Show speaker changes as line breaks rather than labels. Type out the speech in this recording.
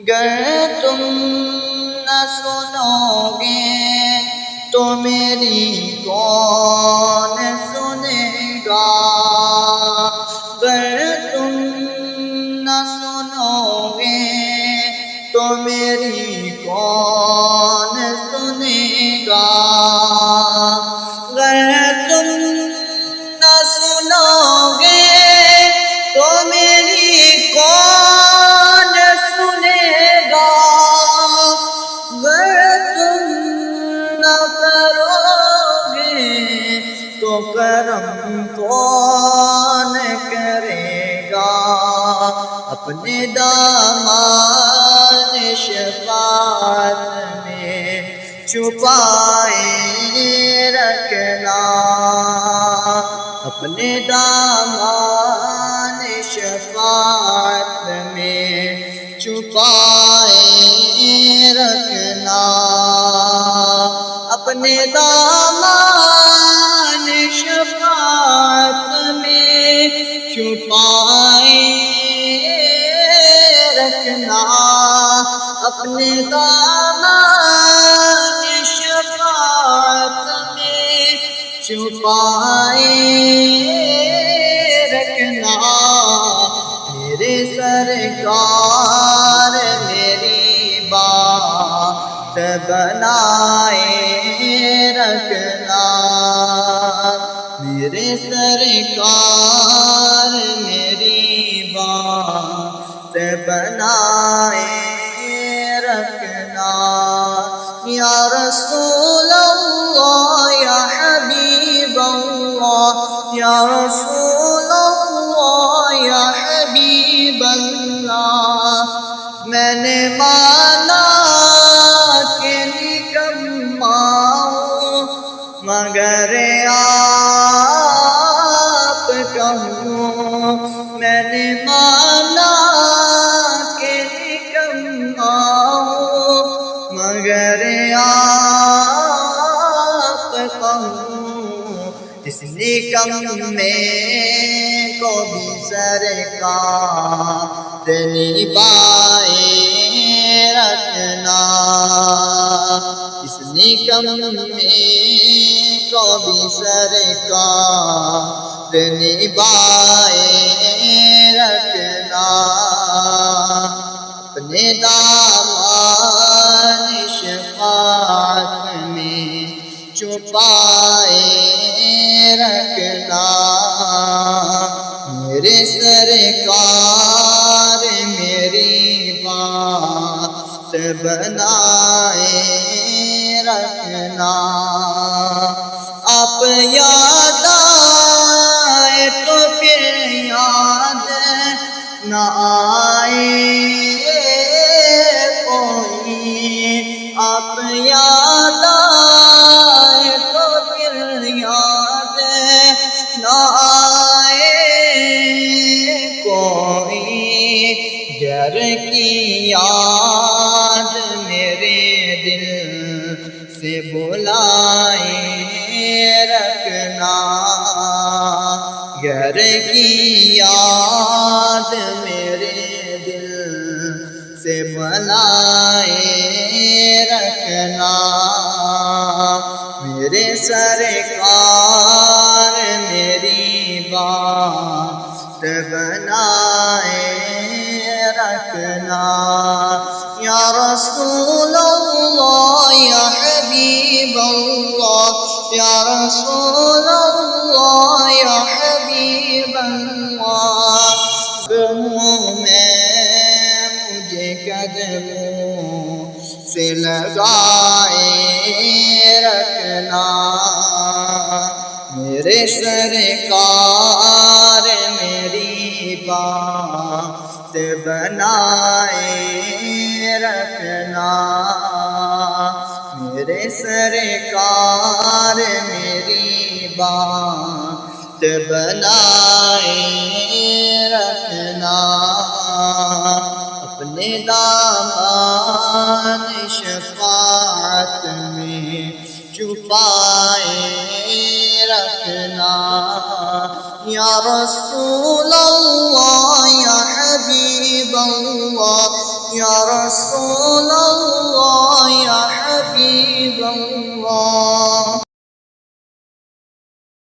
گر تم نہ سنو گے تو میری کون سنے گا، گر تم نہ سنو گے تو میری کون سنے گا، گر تم نہ سنو گے تو میری کون سنے گا، گر تم نہ کرو گے تو کرم کون کرے گا، اپنے دامان شفاعت میں چھپائے رکھنا، اپنے دامان شفاعت میں چھپائے رکھنا، اپنے دامان شفاعت میں چھپائے رکھنا، اپنے دامان شفاعت میں چھپائے رکھنا، میرے سرکار میری بات بنائے رکھنا، میرے سرکار میری بات بنائے رکھنا، یا رسول اللہ یا حبیب اللہ، یا رسول اللہ یا حبیب اللہ، میں نے مانا کہ نکما ہوں مگر آپ کا ہوں، میں نے مانا کہ نکما ہوں مگر آپ کا ہوں، اس نکمے کو بھی سرکار نبھائے رکھنا، اس نکمے کو بھی سرکار نبھائے رکھنا، اپنے دامان شفاعت میں چھپائے رکھنا، میرے سرکار میری بات بنائے رکھنا، آپ یاد آئے تو پھر یاد نہ آئے کوئی، آپ یاد آئے تو پھر یاد نہ آئے کوئی، گر کی یاد میرے دل سے بلائے رکھنا، گر کی یاد میرے دل سے بلائے رکھنا، میرے سرکار میری بات بنائے رکھنا، یا رسول اللہ یا حبیب اللہ، یا رسول اللہ یا حبیب اللہ، قدموں میں مجھے قدموں سے لگائے رکھنا، میرے سرکار میری بات بنائے رکھنا میرے سرکار میری بات بنائے رکھنا اپنے دامان شفاعت میں چھپائے رکھنا یا رسول اللہ یا حبیب اللہ یا رسول اللہ